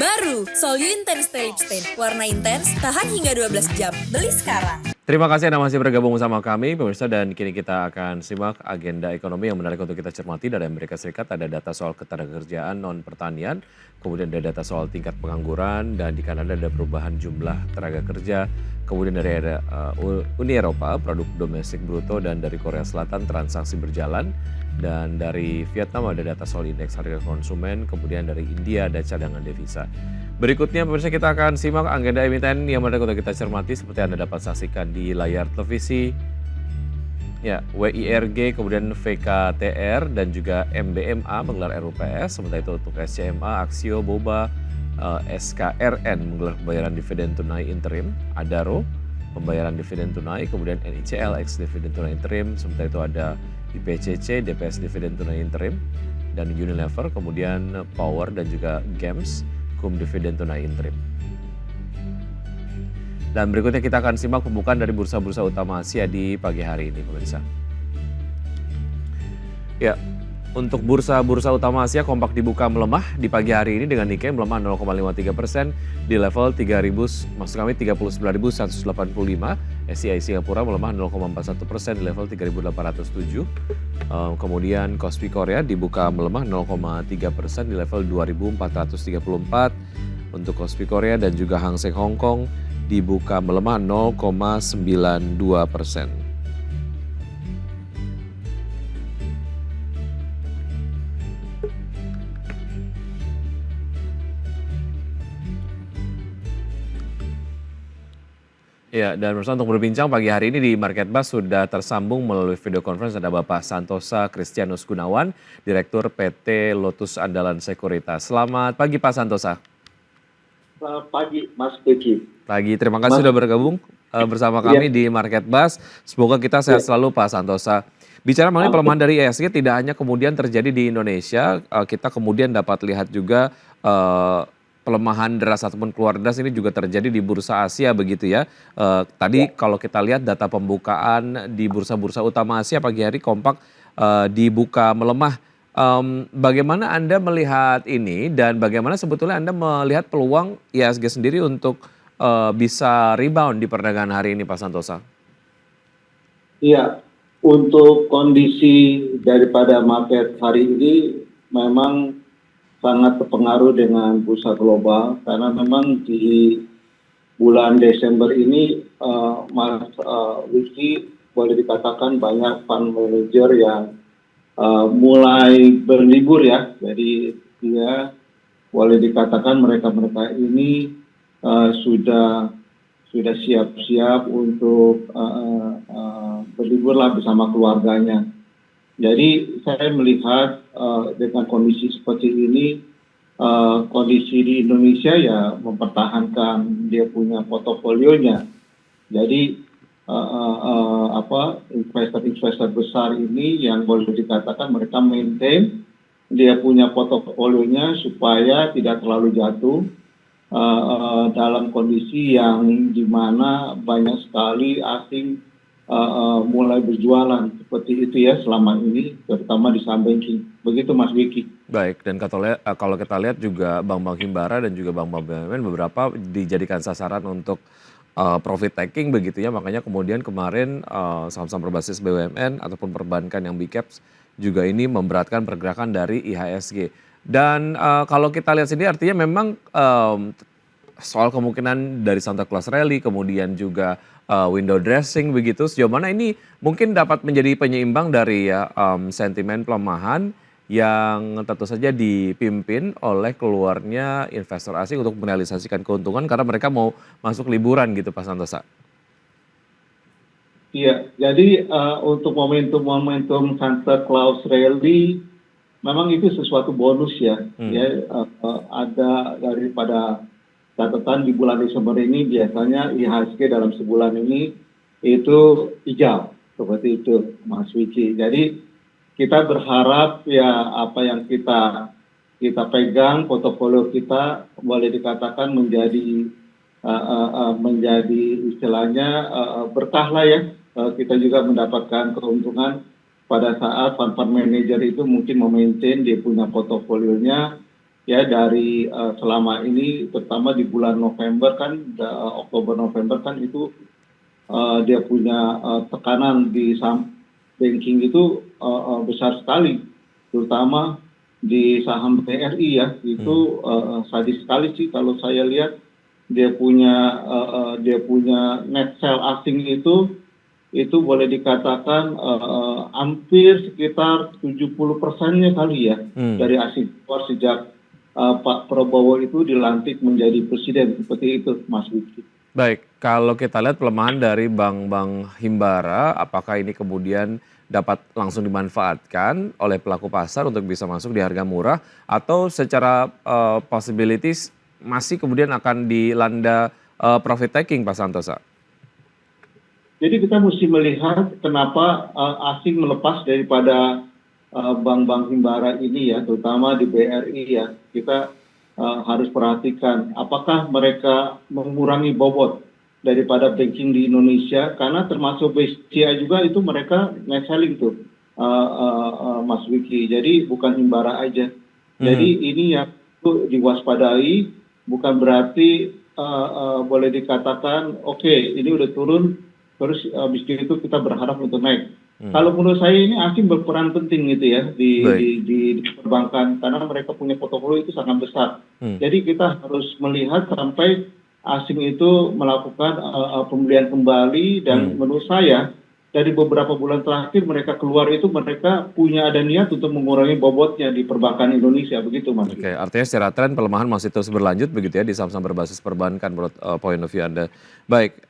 Baru, Solyu Intense Lip Stain. Warna intens, tahan hingga 12 jam. Beli sekarang. Terima kasih Anda masih bergabung bersama kami, pemirsa, dan kini kita akan simak agenda ekonomi yang menarik untuk kita cermati. Dari Amerika Serikat ada data soal ketenagakerjaan non-pertanian, kemudian ada data soal tingkat pengangguran, dan di Kanada ada perubahan jumlah tenaga kerja, kemudian dari Uni Eropa, produk domestik bruto, dan dari Korea Selatan transaksi berjalan, dan dari Vietnam ada data soal indeks harga konsumen, kemudian dari India ada cadangan devisa. Berikutnya pemirsa kita akan simak agenda emiten yang menarik untuk kita cermati seperti Anda dapat saksikan di layar televisi. Ya, WIRG, kemudian VKTR dan juga MBMA menggelar RUPS, sementara itu untuk SCMA, Aksio, Boba, SKRN menggelar pembayaran dividen tunai interim, Adaro pembayaran dividen tunai, kemudian NICL ex dividen tunai interim, sementara itu ada IPCC, DPS dividen tunai interim, dan Unilever, kemudian Power dan juga GEMS, kum dividen tunai interim. Dan berikutnya kita akan simak pembukaan dari bursa-bursa utama Asia di pagi hari ini, pemirsa. Ya, untuk bursa-bursa utama Asia kompak dibuka melemah di pagi hari ini dengan Nikkei melemah 0,53% di level 39.185. SCI Singapura melemah 0,41% di level 3.807. Kemudian Kospi Korea dibuka melemah 0,3% di level 2.434 untuk Kospi Korea, dan juga Hang Seng Hong Kong dibuka melemah 0,92%. Ya, dan bersama untuk berbincang pagi hari ini di Market Bus sudah tersambung melalui video conference ada Bapak Santosa Kristianus Gunawan, Direktur PT Lotus Andalan Sekuritas. Selamat pagi Pak Santosa. Selamat pagi Mas Beki. Pagi, terima kasih sudah bergabung bersama kami di Market Bus. Semoga kita sehat selalu Pak Santosa. Bicara mengenai pelemahan dari IHSG tidak hanya kemudian terjadi di Indonesia, kita kemudian dapat lihat juga pelemahan deras ataupun keluar deras ini juga terjadi di bursa Asia begitu ya. Tadi kalau kita lihat data pembukaan di bursa-bursa utama Asia pagi hari kompak dibuka melemah. Bagaimana Anda melihat ini dan bagaimana sebetulnya Anda melihat peluang IHSG sendiri untuk bisa rebound di perdagangan hari ini Pak Santosa? Iya, untuk kondisi daripada market hari ini memang sangat terpengaruh dengan bursa global karena memang di bulan Desember ini Mas Wiki boleh dikatakan banyak fund manager yang mulai berlibur ya, jadi dia boleh dikatakan mereka ini sudah siap-siap untuk berlibur lah bersama keluarganya. Jadi saya melihat dengan kondisi seperti ini, kondisi di Indonesia ya mempertahankan dia punya portofolionya. Jadi investor-investor besar ini yang boleh dikatakan mereka maintain dia punya portofolionya supaya tidak terlalu jatuh dalam kondisi yang dimana banyak sekali asing mulai berjualan seperti itu ya selama ini, terutama di saham banking. Begitu Mas Wiki. Baik, dan kalau kita lihat juga bank-bank himbara dan juga bank-bank BUMN beberapa dijadikan sasaran untuk profit taking begitu ya, makanya kemudian kemarin saham-saham berbasis BUMN ataupun perbankan yang big caps juga ini memberatkan pergerakan dari IHSG. Dan kalau kita lihat sendiri artinya memang soal kemungkinan dari Santa Claus Rally kemudian juga window dressing begitu, sejauh mana ini mungkin dapat menjadi penyeimbang dari sentimen pelemahan yang tentu saja dipimpin oleh keluarnya investor asing untuk merealisasikan keuntungan karena mereka mau masuk liburan gitu Pak Santosa. Iya, jadi untuk momentum Santa Claus Rally memang itu sesuatu bonus ya. Ada daripada catatan di bulan Desember ini biasanya IHSG dalam sebulan ini itu hijau seperti itu Mas Wiki. Jadi kita berharap ya apa yang kita pegang, portofolio kita boleh dikatakan menjadi istilahnya berkah lah ya. Kita juga mendapatkan keuntungan pada saat fund manager itu mungkin memaintain dia punya portofolionya ya dari selama ini, terutama di bulan November kan, Oktober November kan itu dia punya tekanan di saham banking itu besar sekali, terutama di saham BRI ya, itu sadis sekali sih kalau saya lihat. Dia punya net sell asing itu boleh dikatakan hampir sekitar 70%-nya kali ya dari asing keluar sejak Pak Prabowo itu dilantik menjadi presiden, seperti itu Mas Wiki. Baik, kalau kita lihat pelemahan dari bank-bank Himbara, apakah ini kemudian dapat langsung dimanfaatkan oleh pelaku pasar untuk bisa masuk di harga murah, atau secara possibilities masih kemudian akan dilanda profit taking, Pak Santosa? Jadi kita mesti melihat kenapa asing melepas daripada bank-bank Himbara ini ya, terutama di BRI ya. Kita harus perhatikan apakah mereka mengurangi bobot daripada banking di Indonesia, karena termasuk BCA juga itu mereka net selling tuh, Mas Wiki. Jadi bukan Himbara aja. Jadi ini yang perlu diwaspadai, bukan berarti boleh dikatakan oke, ini udah turun terus habis itu kita berharap untuk naik. Kalau menurut saya ini asing berperan penting gitu ya di perbankan, karena mereka punya portofolio itu sangat besar. Jadi kita harus melihat sampai asing itu melakukan pembelian kembali, dan menurut saya dari beberapa bulan terakhir mereka keluar itu mereka punya ada niat untuk mengurangi bobotnya di perbankan Indonesia, begitu Mas. Oke, artinya secara tren pelemahan masih terus berlanjut begitu ya di saham-saham berbasis perbankan menurut point of view Anda. Baik,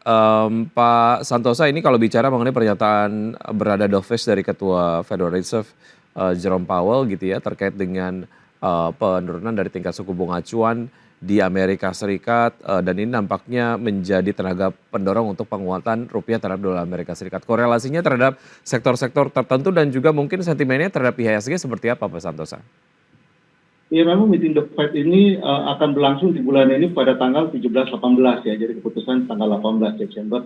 Pak Santosa, ini kalau bicara mengenai pernyataan berada dovish dari Ketua Federal Reserve Jerome Powell gitu ya, terkait dengan penurunan dari tingkat suku bunga acuan di Amerika Serikat, dan ini nampaknya menjadi tenaga pendorong untuk penguatan rupiah terhadap dolar Amerika Serikat. Korelasinya terhadap sektor-sektor tertentu dan juga mungkin sentimennya terhadap IHSG seperti apa, Pak Santosa? Ya, memang meeting the Fed ini akan berlangsung di bulan ini pada tanggal 17-18 ya, jadi keputusan tanggal 18 Desember.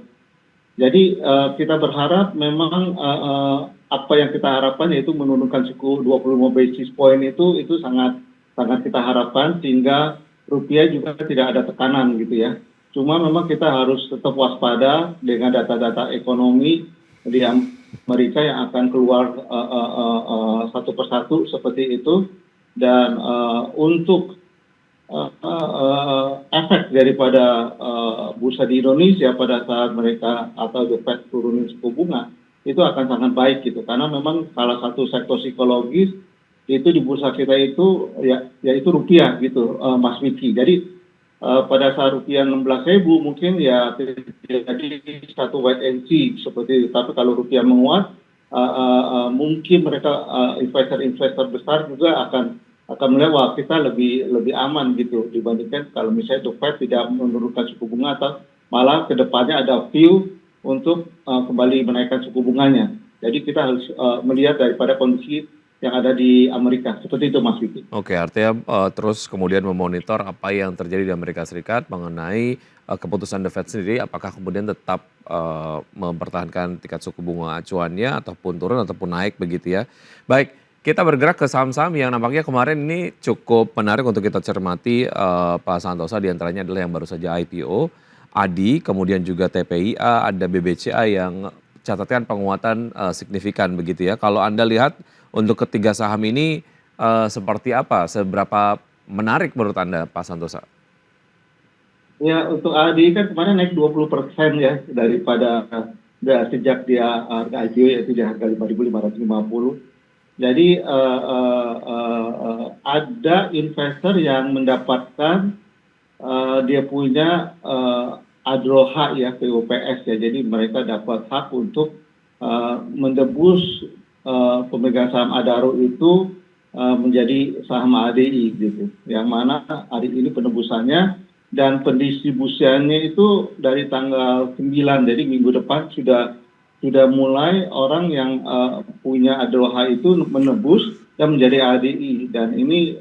Jadi kita berharap memang apa yang kita harapkan, yaitu menurunkan suku 25 basis point itu sangat kita harapkan, sehingga rupiah juga tidak ada tekanan gitu ya. Cuma memang kita harus tetap waspada dengan data-data ekonomi di Amerika yang akan keluar satu persatu seperti itu. Dan untuk efek daripada bursa di Indonesia pada saat mereka atau The Fed turunin suku bunga, itu akan sangat baik gitu, karena memang salah satu sektor psikologis itu di bursa kita itu yaitu rupiah gitu, Mas Wiki. Jadi pada saat rupiah 16.000 mungkin ya jadi satu wait and see seperti itu. Tapi kalau rupiah menguat, mungkin mereka investor besar juga akan melihat wah kita lebih aman gitu dibandingkan kalau misalnya The Fed tidak menurunkan suku bunga, atau malah kedepannya ada view untuk kembali menaikkan suku bunganya. Jadi kita harus melihat daripada kondisi yang ada di Amerika. Seperti itu Mas Wiki. Oke, artinya terus kemudian memonitor apa yang terjadi di Amerika Serikat mengenai keputusan The Fed sendiri, apakah kemudian tetap mempertahankan tingkat suku bunga acuannya ataupun turun ataupun naik begitu ya. Baik, kita bergerak ke saham-saham yang nampaknya kemarin ini cukup menarik untuk kita cermati, Pak Santosa, diantaranya adalah yang baru saja IPO, ADI, kemudian juga TPIA, ada BBCA yang catatan penguatan signifikan begitu ya. Kalau Anda lihat untuk ketiga saham ini seperti apa, seberapa menarik menurut Anda, Pak Santosa? Ya, untuk ADI kan kemarin naik 20% ya daripada sejak dia harga IPO, yaitu di harga 5.550. Jadi ada investor yang mendapatkan dia punya adro hak ya, POPS ya. Jadi mereka dapat hak untuk mendebus pemegang saham Adaro itu menjadi saham ADI gitu. Yang mana ADI ini penebusannya dan pendistribusiannya itu dari tanggal 9, jadi minggu depan sudah mulai orang yang punya adroha itu menebus dan menjadi ADI. Dan ini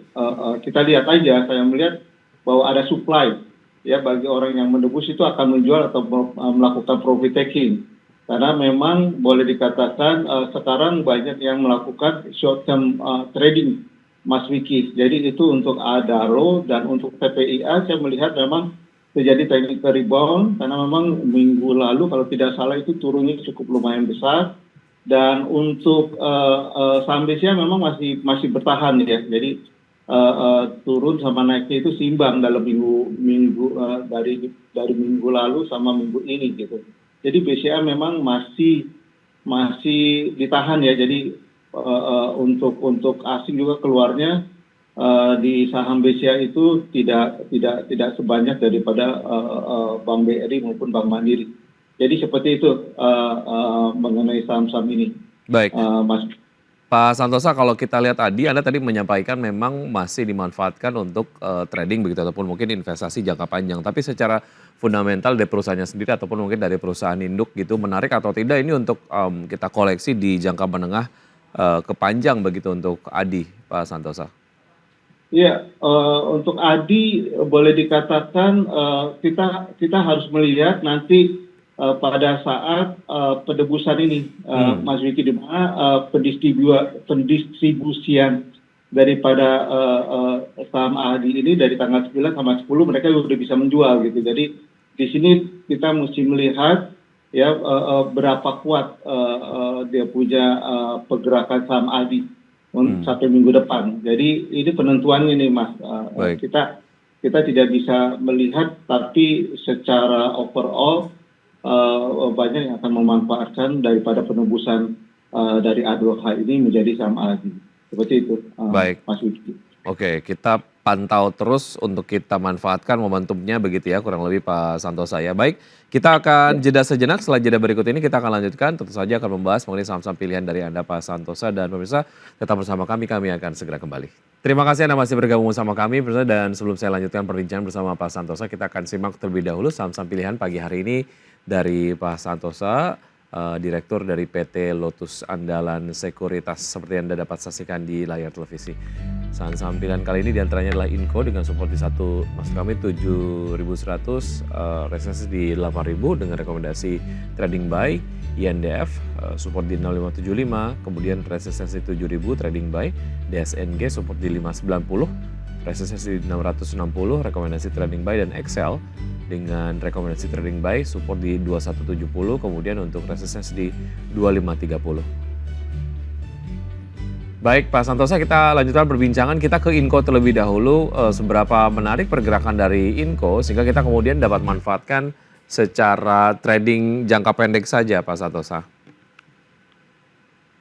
kita lihat aja, saya melihat bahwa ada supply ya, bagi orang yang menebus itu akan menjual atau melakukan profit taking. Karena memang boleh dikatakan sekarang banyak yang melakukan short term trading Mas Wiki. Jadi itu untuk Adaro dan untuk TPIA saya melihat memang terjadi technical rebound karena memang minggu lalu kalau tidak salah itu turunnya cukup lumayan besar dan untuk saham BCA memang masih bertahan ya. Jadi turun sama naiknya itu seimbang dalam minggu dari minggu lalu sama minggu ini gitu. Jadi BCA memang masih ditahan ya. Jadi untuk asing juga keluarnya di saham BCA itu tidak sebanyak daripada Bank BRI maupun Bank Mandiri. Jadi seperti itu mengenai saham-saham ini, Baik, Mas. Pak Santosa, kalau kita lihat Anda tadi menyampaikan memang masih dimanfaatkan untuk trading begitu ataupun mungkin investasi jangka panjang. Tapi secara fundamental dari perusahaannya sendiri ataupun mungkin dari perusahaan induk gitu menarik atau tidak ini untuk kita koleksi di jangka menengah ke panjang begitu untuk Adi, Pak Santosa. Iya, untuk Adi boleh dikatakan kita harus melihat nanti pada saat pendebusan ini, Mas Wiki, di mana pendistribusian daripada saham Adi ini dari tanggal 9 sama 10 mereka sudah bisa menjual gitu. Jadi di sini kita mesti melihat ya berapa kuat dia punya pergerakan saham Adi sampai minggu depan. Jadi ini penentuannya nih Mas. Kita tidak bisa melihat, tapi secara overall banyak yang akan memanfaatkan daripada penembusan dari A2H ini menjadi saham Adi. Seperti itu, Mas Wiki. Oke, kita pantau terus untuk kita manfaatkan momentumnya begitu ya, kurang lebih Pak Santosa ya. Baik, kita akan jeda sejenak. Setelah jeda berikut ini kita akan lanjutkan, tentu saja akan membahas mengenai saham-saham pilihan dari Anda Pak Santosa. Dan pemirsa tetap bersama kami akan segera kembali. Terima kasih Anda masih bergabung bersama kami pemirsa, dan sebelum saya lanjutkan perbincangan bersama Pak Santosa, kita akan simak terlebih dahulu saham-saham pilihan pagi hari ini dari Pak Santosa, Direktur dari PT Lotus Andalan Sekuritas, seperti Anda dapat saksikan di layar televisi. Saham-saham pilihan kali ini diantaranya adalah Inco dengan support di 7.100, resistance di 8.000 dengan rekomendasi trading buy. INDF support di 0575, kemudian resistance di 7.000 trading buy. DSNG support di 590, resistance di 660, rekomendasi trading buy. Dan Excel dengan rekomendasi trading buy support di 2170, kemudian untuk resistance di 2530. Baik Pak Santosa, kita lanjutkan perbincangan. Kita ke Inco terlebih dahulu. Seberapa menarik pergerakan dari Inco sehingga kita kemudian dapat manfaatkan secara trading jangka pendek saja Pak Santosa?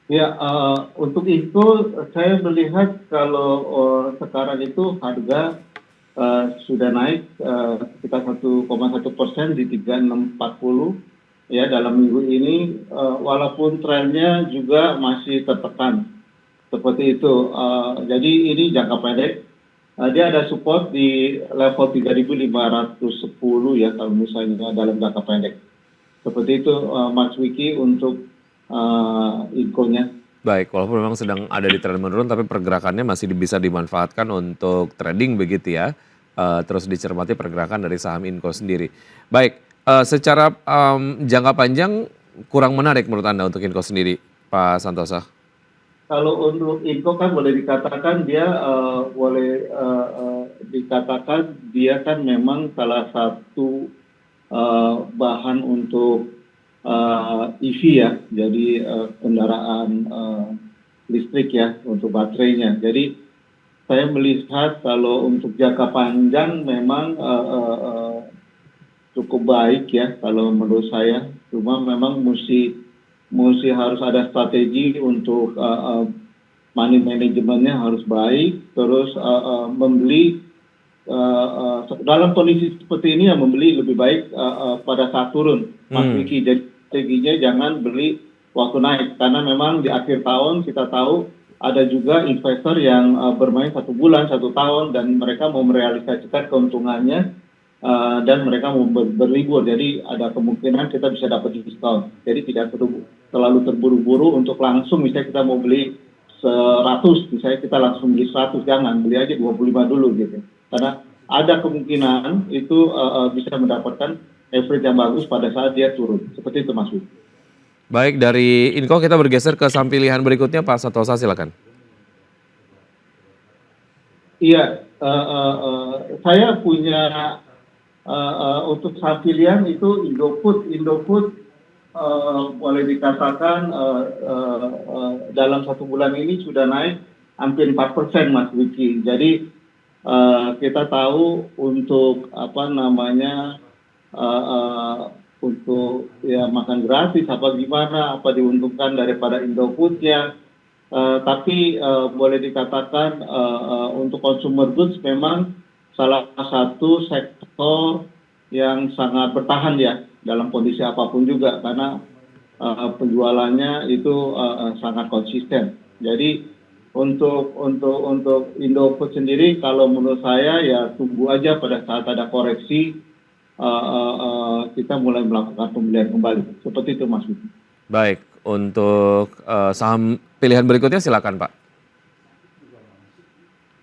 Ya, untuk Inco saya melihat kalau sekarang itu harga sudah naik sekitar 1,1% di 3640 ya dalam minggu ini, walaupun trennya juga masih tertekan seperti itu. Jadi ini jangka pendek, dia ada support di level 3.510 ya kalau misalnya dalam jangka pendek. Seperti itu Mas Wiki untuk Inco-nya. Baik, walaupun memang sedang ada di tren menurun, tapi pergerakannya masih bisa dimanfaatkan untuk trading begitu ya. Terus dicermati pergerakan dari saham Inco sendiri. Baik, secara jangka panjang kurang menarik menurut Anda untuk Inco sendiri, Pak Santosa? Kalau untuk Inco kan boleh dikatakan dia kan memang salah satu bahan untuk EV ya, jadi kendaraan listrik ya untuk baterainya. Jadi saya melihat kalau untuk jangka panjang memang cukup baik ya kalau menurut saya. Cuma memang mesti harus ada strategi untuk money manajemennya harus baik. Terus membeli dalam kondisi seperti ini yang membeli lebih baik pada saat turun, Mas Wiki. Jadi strateginya jangan beli waktu naik, karena memang di akhir tahun kita tahu ada juga investor yang bermain 1 bulan, 1 tahun, dan mereka mau merealisasikan keuntungannya dan mereka mau berlibur. Jadi ada kemungkinan kita bisa dapat diskon. Jadi tidak terlalu terburu-buru untuk langsung, misalnya kita mau beli 100, misalnya kita langsung beli 100, jangan beli aja 25 dulu gitu. Karena ada kemungkinan itu bisa mendapatkan average yang bagus pada saat dia turun. Seperti itu Mas Wiki. Baik, dari Inco kita bergeser ke saham pilihan berikutnya Pak Santosa, silakan. Iya, saya punya untuk saham pilihan itu Indofood. Indofood boleh dikatakan dalam 1 bulan ini sudah naik hampir 4% Mas Wiki. Jadi kita tahu untuk apa namanya untuk ya makan gratis apa gimana apa diuntungkan daripada Indofoodnya. Tapi boleh dikatakan untuk consumer goods memang salah satu sektor yang sangat bertahan ya dalam kondisi apapun juga karena penjualannya itu sangat konsisten. Jadi untuk Indofood sendiri kalau menurut saya ya tunggu aja pada saat ada koreksi kita mulai melakukan pembelian kembali. Seperti itu Mas Wiki. Baik, untuk saham pilihan berikutnya silakan Pak.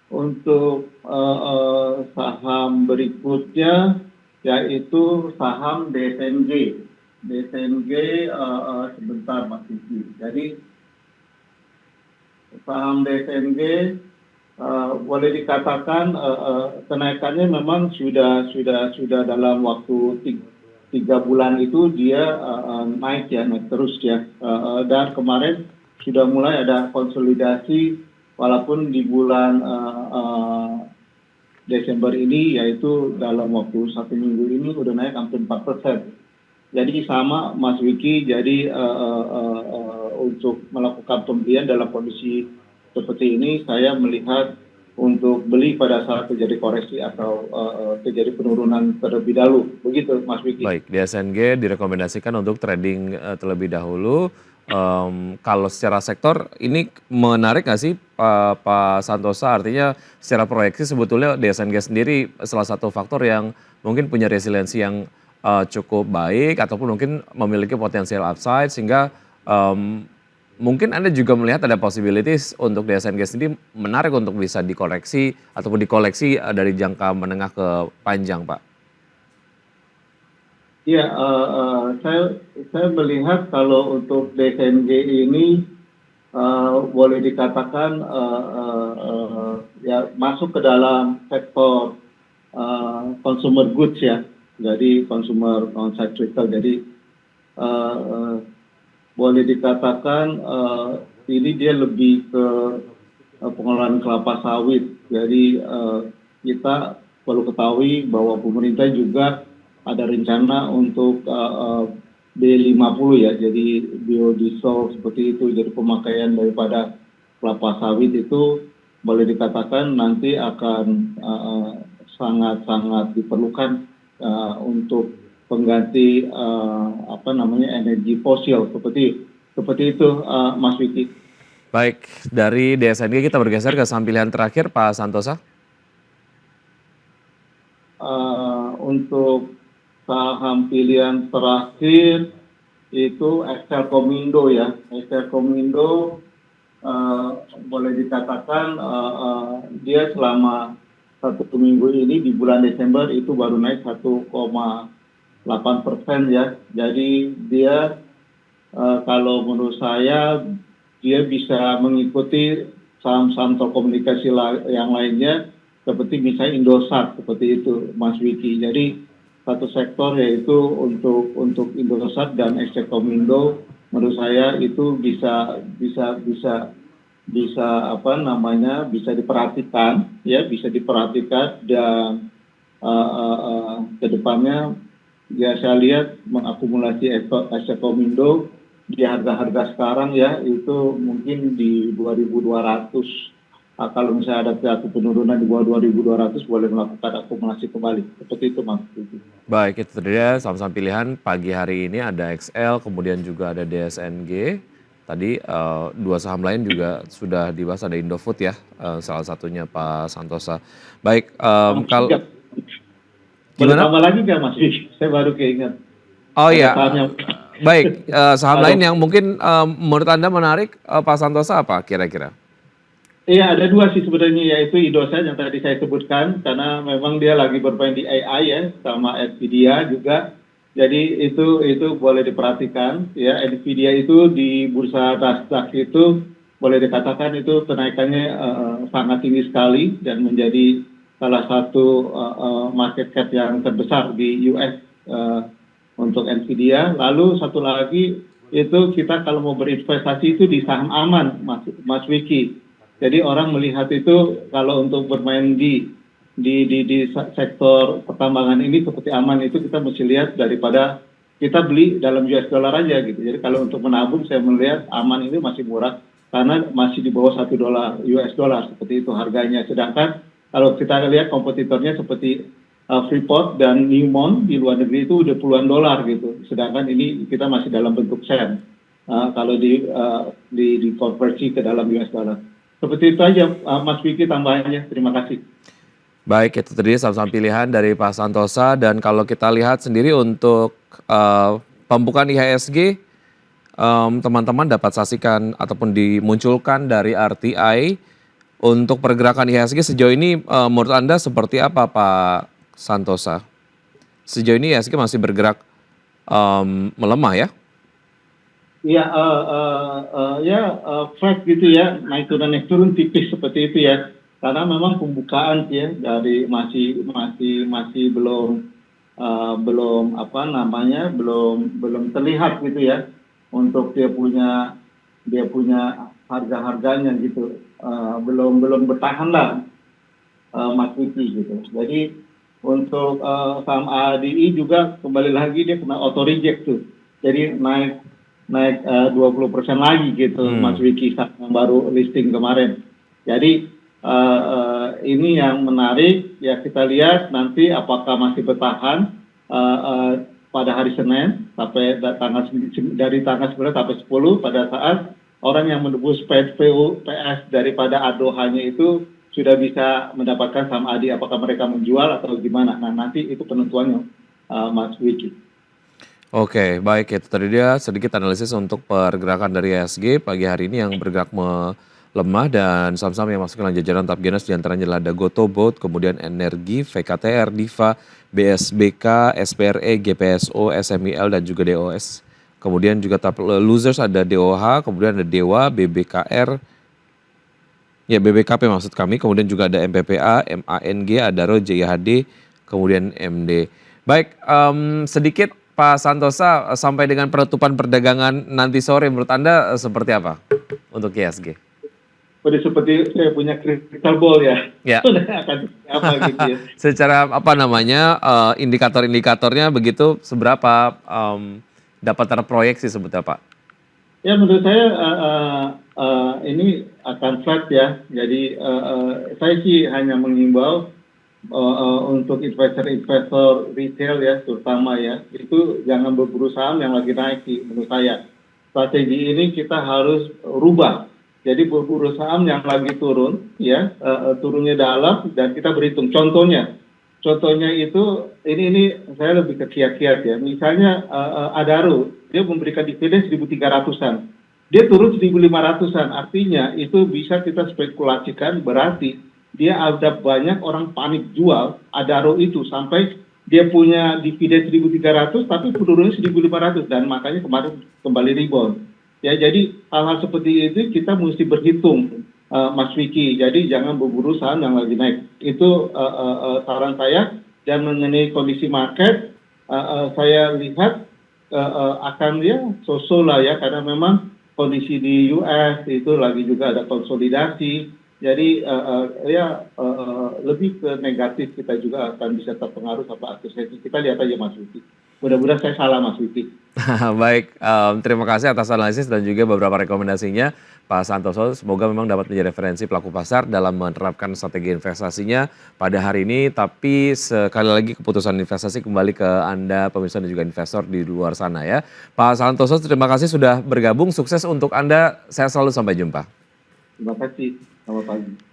Untuk saham berikutnya yaitu saham DSNG. DSNG sebentar Mas Vicky. Jadi saham DSNG boleh dikatakan kenaikannya memang sudah dalam waktu 3 bulan itu dia naik terus ya. Dan kemarin sudah mulai ada konsolidasi walaupun di bulan Desember ini yaitu dalam waktu 1 minggu ini udah naik hampir 4%. Jadi sama Mas Wiki, jadi untuk melakukan pembelian dalam kondisi seperti ini saya melihat untuk beli pada saat terjadi koreksi atau terjadi penurunan terlebih dahulu. Begitu Mas Wiki. Baik, DSNG direkomendasikan untuk trading terlebih dahulu. Kalau secara sektor ini menarik nggak sih Pak Santosa? Artinya secara proyeksi sebetulnya DSNG sendiri salah satu faktor yang mungkin punya resiliensi yang cukup baik ataupun mungkin memiliki potensial upside sehingga mungkin Anda juga melihat ada possibilities untuk DSNG sendiri menarik untuk bisa dikoreksi ataupun dikoleksi dari jangka menengah ke panjang Pak. Ya, saya melihat kalau untuk DSNG ini boleh dikatakan ya masuk ke dalam sektor consumer goods ya, jadi consumer non cyclical. Jadi boleh dikatakan ini dia lebih ke pengolahan kelapa sawit. Jadi kita perlu ketahui bahwa pemerintah juga ada rencana untuk B50 ya, jadi biodiesel seperti itu. Jadi pemakaian daripada kelapa sawit itu boleh dikatakan nanti akan sangat-sangat diperlukan untuk pengganti energi fosil seperti itu Mas Wiki. Baik, dari DSNG kita bergeser ke saham pilihan terakhir Pak Santosa. Untuk saham pilihan terakhir itu Excel Comindo ya. Excel Comindo boleh dikatakan dia selama 1 minggu ini di bulan Desember itu baru naik 1,8% ya. Jadi dia kalau menurut saya dia bisa mengikuti saham-saham telekomunikasi yang lainnya seperti misalnya Indosat seperti itu Mas Wiki. Jadi satu sektor yaitu untuk Indosat dan Excel Comindo menurut saya itu bisa bisa diperhatikan ya, bisa diperhatikan dan kedepannya ya saya lihat mengakumulasi Excel Comindo di harga-harga sekarang ya itu mungkin di 2.200. Kalau misalnya ada satu penurunan di bawah 2.200 boleh melakukan akumulasi kembali. Seperti itu Mas. Baik, itu dia saham-saham pilihan pagi hari ini ada XL, kemudian juga ada DSNG. Tadi dua saham lain juga sudah dibahas, ada Indofood ya, salah satunya Pak Santosa. Baik, kalau boleh tambah lagi nggak Mas? Saya baru keingat. Oh iya, baik, saham lain yang mungkin menurut Anda menarik Pak Santosa apa kira-kira? Iya, ada dua sih sebenarnya, yaitu Indosat yang tadi saya sebutkan karena memang dia lagi bermain di AI ya, sama Nvidia juga. Jadi itu boleh diperhatikan ya. Nvidia itu di bursa Nasdaq itu boleh dikatakan itu kenaikannya sangat tinggi sekali dan menjadi salah satu market cap yang terbesar di US untuk Nvidia. Lalu satu lagi itu kita kalau mau berinvestasi itu di saham aman, Mas Wiki. Jadi orang melihat itu kalau untuk bermain di sektor pertambangan ini seperti aman, itu kita mesti lihat daripada kita beli dalam US dollar aja gitu. Jadi kalau untuk menabung saya melihat aman ini masih murah karena masih di bawah $1 US dollar seperti itu harganya. Sedangkan kalau kita lihat kompetitornya seperti Freeport dan Newmont di luar negeri itu udah puluhan dolar gitu. Sedangkan ini kita masih dalam bentuk sen kalau dikonversi ke dalam US dollar. Seperti itu aja Mas Vicky tambahannya. Terima kasih. Baik, itu tadi saham-saham pilihan dari Pak Santosa. Dan kalau kita lihat sendiri untuk pembukaan IHSG, teman-teman dapat saksikan ataupun dimunculkan dari RTI untuk pergerakan IHSG sejauh ini menurut Anda seperti apa Pak Santosa? Sejauh ini IHSG masih bergerak melemah ya? Iya, flat gitu ya, naik turun tipis seperti itu ya. Karena memang pembukaan ya dari masih belum belum terlihat gitu ya untuk dia punya harga-harganya gitu, belum bertahan lah Mas Wiki gitu. Jadi untuk saham ADI juga kembali lagi dia kena auto reject tuh, jadi naik 20% lagi gitu Mas Wiki yang baru listing kemarin. Jadi ini yang menarik ya, kita lihat nanti apakah masih bertahan pada hari Senin sampai dari tanggal 9 sampai 10 pada saat orang yang menebus PUPS daripada ADOH-nya itu sudah bisa mendapatkan saham ADI, apakah mereka menjual atau gimana. Nah nanti itu penentuannya Mas Wiki. Oke, baik, itu tadi dia sedikit analisis untuk pergerakan dari IHSG pagi hari ini yang bergerak melemah, dan saham-saham yang masuk ke dalam jajaran top gainers diantaranya adalah Dagoto, Boat, kemudian Energi, VKTR, Diva, BSBK, SPRE, GPSO, SMIL, dan juga DOS. Kemudian juga top losers ada DOH, kemudian ada Dewa, BBKR, ya BBKP maksud kami, kemudian juga ada MPPA, MANG, Adaro, JIHD, kemudian MD. Baik, sedikit Pak Santosa, sampai dengan penutupan perdagangan nanti sore menurut Anda seperti apa untuk IHSG? Seperti saya punya crystal ball ya. Ya. Akan apa gitu ya. Secara apa namanya indikator-indikatornya begitu seberapa dapat terproyeksi sebetulnya Pak? Ya menurut saya ini akan flat ya. Jadi saya sih hanya menghimbau untuk investor retail ya terutama ya, itu jangan berburu saham yang lagi naik sih menurut saya. Strategi ini kita harus rubah. Jadi berburu saham yang lagi turun ya, turunnya dalam dan kita berhitung. Contohnya itu ini saya lebih ke kiat-kiat ya. Misalnya Adaro dia memberikan dividen 1.300-an. Dia turun 1.500-an. Artinya itu bisa kita spekulasikan berarti dia ada banyak orang panik jual Adaro itu sampai dia punya dividen 1.300 tapi turunnya 1.500 dan makanya kemarin kembali rebound. Ya jadi hal-hal seperti itu kita mesti berhitung Mas Wiki. Jadi jangan berburu saham yang lagi naik. Itu saran saya. Dan mengenai kondisi market saya lihat akan ya so-so lah ya, karena memang kondisi di US itu lagi juga ada konsolidasi. Jadi lebih ke negatif, kita juga akan bisa terpengaruh sama akusesi. Kita lihat aja Mas Wiki. Mudah-mudahan saya salah Mas Wiki. Baik, terima kasih atas analisis dan juga beberapa rekomendasinya Pak Santoso. Semoga memang dapat menjadi referensi pelaku pasar dalam menerapkan strategi investasinya pada hari ini. Tapi sekali lagi keputusan investasi kembali ke Anda pemirsa dan juga investor di luar sana ya. Pak Santoso, terima kasih sudah bergabung. Sukses untuk Anda. Saya selalu sampai jumpa. Terima kasih. Selamat pagi.